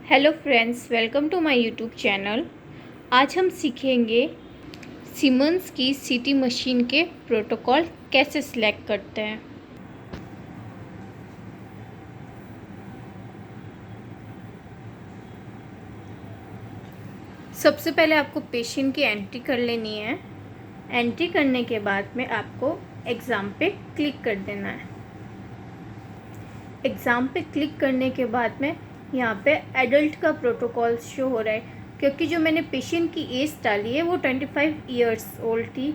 Hello friends, welcome to my YouTube channel. आज हम सीखेंगे सीमेंस की सीटी मशीन के प्रोटोकॉल कैसे सिलेक्ट करते हैं। सबसे पहले आपको पेशेंट की एंट्री कर लेनी है। एंट्री करने के बाद में आपको एग्ज़ाम पे क्लिक कर देना है। एग्ज़ाम पे क्लिक करने के बाद में यहाँ पे एडल्ट का प्रोटोकॉल शो हो रहा है, क्योंकि जो मैंने पेशेंट की एज डाली है वो 25 ईयर्स ओल्ड थी,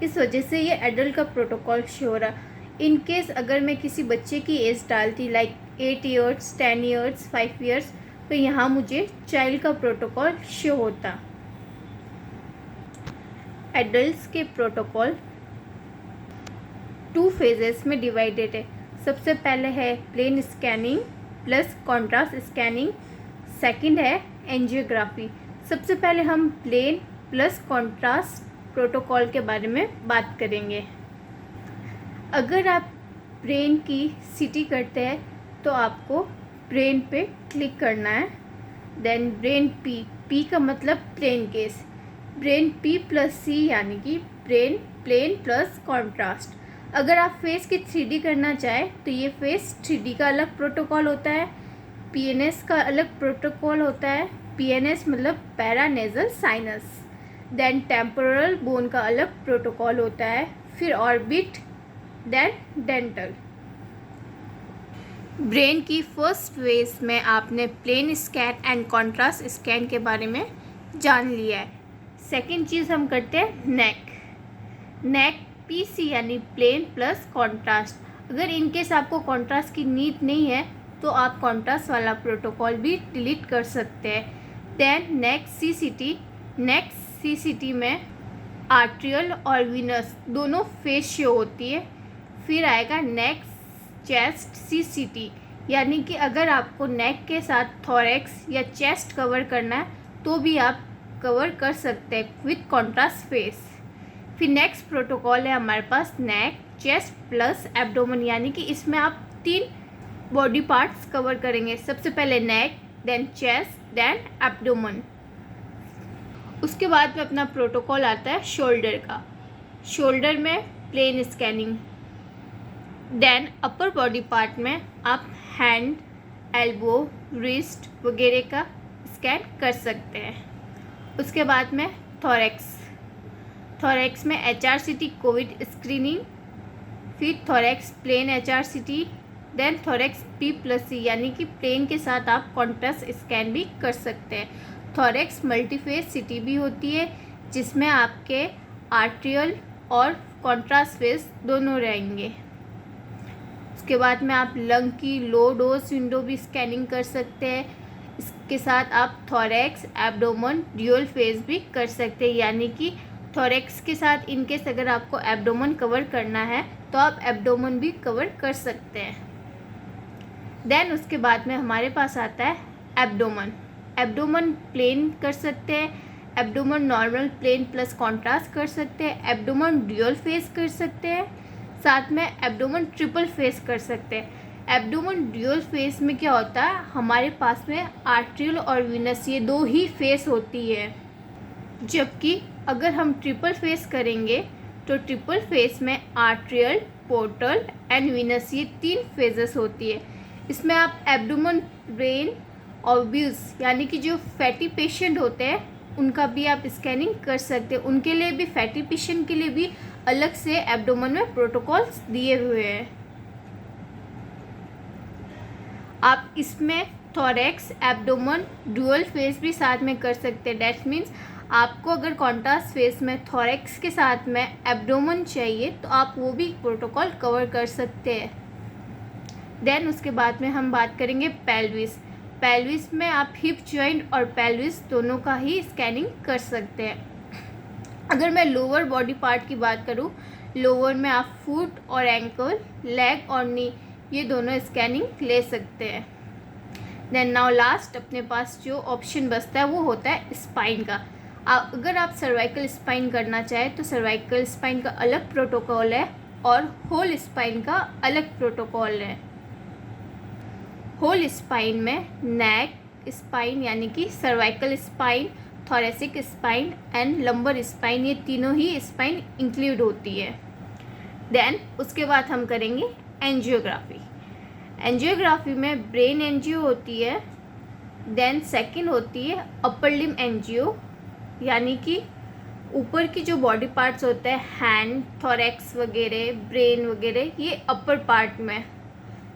इस वजह से ये एडल्ट का प्रोटोकॉल शो हो रहा। इन केस अगर मैं किसी बच्चे की एज डालती लाइक 8 ईयर्स, 10 ईयर्स, 5 ईयर्स, तो यहाँ मुझे चाइल्ड का प्रोटोकॉल शो होता। एडल्ट्स के प्रोटोकॉल 2 फेजेस में डिवाइडेड है। सबसे पहले है plain scanning plus contrast scanning, second है एंजियोग्राफी। सबसे पहले हम प्लेन प्लस कॉन्ट्रास्ट प्रोटोकॉल के बारे में बात करेंगे। अगर आप ब्रेन की सीटी करते हैं तो आपको ब्रेन पे क्लिक करना है। देन ब्रेन पी का मतलब plain case, brain P plus C यानी कि ब्रेन प्लेन प्लस कॉन्ट्रास्ट। अगर आप फेस की 3D करना चाहें तो ये फेस 3D का अलग प्रोटोकॉल होता है, PNS का अलग प्रोटोकॉल होता है। PNS मतलब paranasal sinus. Then temporal bone का अलग प्रोटोकॉल होता है, फिर ऑर्बिट, देन डेंटल। ब्रेन की फर्स्ट फेज में आपने plain scan and contrast scan के बारे में जान लिया है। सेकेंड चीज़ हम करते हैं नेक PC यानी प्लेन प्लस कॉन्ट्रास्ट। अगर इनकेस आपको कॉन्ट्रास्ट की नीड नहीं है तो आप कॉन्ट्रास्ट वाला प्रोटोकॉल भी डिलीट कर सकते हैं। देन नेक्स्ट CCT में आर्ट्रियल और वीनस दोनों फेस शो होती है। फिर आएगा नेक्स्ट चेस्ट CCT, यानी कि अगर आपको नेक के साथ थोरैक्स या चेस्ट कवर करना है तो भी आप कवर कर सकते हैं विथ कॉन्ट्रास्ट फेस। फिर नेक्स्ट प्रोटोकॉल है हमारे पास नेक चेस्ट प्लस एब्डोमेन, यानी कि इसमें आप 3 बॉडी पार्ट्स कवर करेंगे। सबसे पहले नेक, देन चेस्ट, देन एब्डोमेन। उसके बाद में अपना प्रोटोकॉल आता है शोल्डर का। शोल्डर में plain scanning, then upper body part में आप हैंड, एल्बो, रिस्ट वगैरह का स्कैन कर सकते हैं। उसके बाद में थोरैक्स में HRCT कोविड स्क्रीनिंग, फिर thorax plain HRCT, then thorax P+C यानी कि प्लेन के साथ आप कॉन्ट्रास्ट स्कैन भी कर सकते हैं। थोरैक्स मल्टीफेस CT भी होती है जिसमें आपके आर्ट्रियल और कॉन्ट्रास्ट फेस दोनों रहेंगे। उसके बाद में आप लंग की लो डोज विंडो भी स्कैनिंग कर सकते हैं। इसके साथ आप थोरैक्स एब्डोमेन ड्यूअल फेस भी कर सकते हैं, यानी कि थोरैक्स के साथ इनकेस अगर आपको एब्डोमेन कवर करना है तो आप एब्डोमेन भी कवर कर सकते हैं। देन उसके बाद में हमारे पास आता है एब्डोमेन प्लेन कर सकते हैं, abdomen normal plain plus contrast कर सकते हैं, एब्डोमेन ड्यूअल फेस कर सकते हैं, साथ में एब्डोमेन ट्रिपल फेस कर सकते हैं। एब्डोमेन ड्यूअल फेस में क्या होता है, हमारे पास में आर्ट्रियल और वीनस ये 2 ही फेस होती है, जबकि अगर हम ट्रिपल फेस करेंगे तो ट्रिपल फेस में आर्ट्रियल, पोर्टल एंड वीनस ये 3 फेजेस होती है। इसमें आप एब्डोमेन ब्रेन ऑब्यूज यानी कि जो फैटी पेशेंट होते हैं उनका भी आप स्कैनिंग कर सकते हैं। उनके लिए भी, फैटी पेशेंट के लिए भी अलग से एब्डोमेन में प्रोटोकॉल्स दिए हुए हैं। आप इसमें थोरैक्स एब्डोमेन डुअल फेस भी साथ में कर सकते हैं। डैट मीन्स आपको अगर कॉन्ट्रास्ट फेस में थोरैक्स के साथ में एब्डोमेन चाहिए तो आप वो भी प्रोटोकॉल कवर कर सकते हैं। देन उसके बाद में हम बात करेंगे पेल्विस में आप हिप जॉइंट और पेल्विस दोनों का ही स्कैनिंग कर सकते हैं। अगर मैं लोअर बॉडी पार्ट की बात करूँ, लोअर में आप फुट और एंकल, लेग और नी ये दोनों स्कैनिंग ले सकते हैं। देन नाउ लास्ट अपने पास जो ऑप्शन बचता है वो होता है स्पाइन का। अगर आप सर्वाइकल स्पाइन करना चाहें तो सर्वाइकल स्पाइन का अलग प्रोटोकॉल है और होल स्पाइन का अलग प्रोटोकॉल है। होल स्पाइन में नेक, स्पाइन यानी कि cervical spine, thoracic spine and lumbar spine, ये तीनों ही स्पाइन इंक्लूड होती है। देन उसके बाद हम करेंगे एंजियोग्राफी। एंजियोग्राफी में ब्रेन एंजियो होती है। देन सेकंड होती है अपर लिम एंजियो, यानी कि ऊपर की जो बॉडी पार्ट्स होते हैं, हैंड, थोरेक्स वगैरह, ब्रेन वगैरह, ये अपर पार्ट में।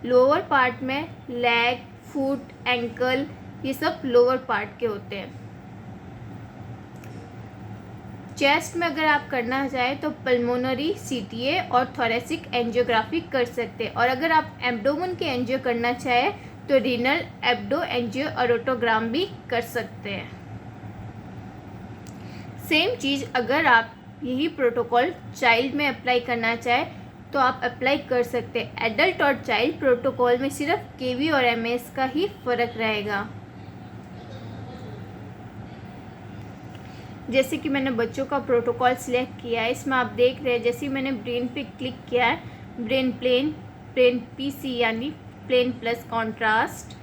लोअर पार्ट में लेग, फुट, एंकल, ये सब लोअर पार्ट के होते हैं। चेस्ट में अगर आप करना चाहें तो पल्मोनरी, सीटीए और थोरेसिक एंजियोग्राफी कर सकते हैं। और अगर आप एब्डोमेन के एंजियो करना चाहें तो रीनल एब्डो एंजियो ऑटोग्राम भी कर सकते हैं। सेम चीज़ अगर आप यही प्रोटोकॉल चाइल्ड में अप्लाई करना चाहें तो आप अप्लाई कर सकते हैं। एडल्ट और चाइल्ड प्रोटोकॉल में सिर्फ केवी और एमएस का ही फ़र्क रहेगा। जैसे कि मैंने बच्चों का प्रोटोकॉल सिलेक्ट किया है, इसमें आप देख रहे हैं जैसे मैंने ब्रेन पे क्लिक किया है, ब्रेन प्लेन, ब्रेन पीसी यानी plain plus contrast,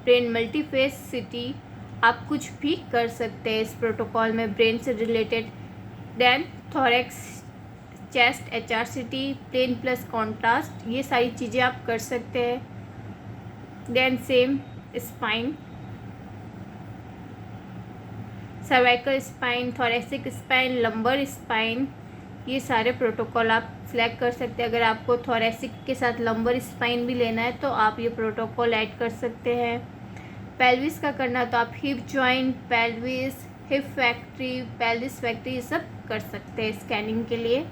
brain multiphase city, आप कुछ भी कर सकते हैं इस प्रोटोकॉल में ब्रेन से related. Then thorax, chest, HRCT, plain plus contrast, ये सारी चीज़ें आप कर सकते हैं। Then same spine, cervical spine, thoracic spine, lumbar spine, ये सारे प्रोटोकॉल आप सिलेक्ट कर सकते हैं। अगर आपको थोरेसिक के साथ लंबर स्पाइन भी लेना है तो आप ये प्रोटोकॉल ऐड कर सकते हैं। पेल्विस का करना तो आप hip joint, pelvis, hip factory, pelvis factory, ये सब कर सकते हैं स्कैनिंग के लिए।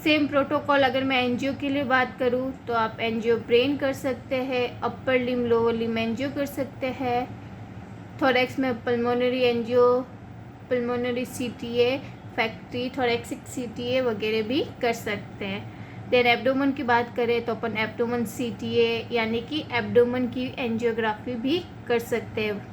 सेम प्रोटोकॉल अगर मैं एंजियो के लिए बात करूँ तो आप एंजियो ब्रेन कर सकते हैं, अपर लिम, लोअर लिम एंजियो कर सकते हैं। थोरेक्स में pulmonary angio, pulmonary CTA, factory, thoracic CTA वगैरह भी कर सकते हैं। देन एब्डोमेन की बात करें तो अपन एब्डोमेन सीटीए यानी कि एब्डोमेन की एंजियोग्राफी भी कर सकते हैं।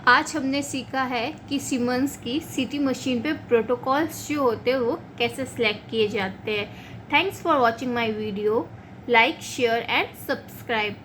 आज हमने सीखा है कि सीमेंस की सीटी मशीन पे प्रोटोकॉल्स जो होते हैं वो कैसे सिलेक्ट किए जाते हैं। Thanks for watching my video. Like, share and subscribe.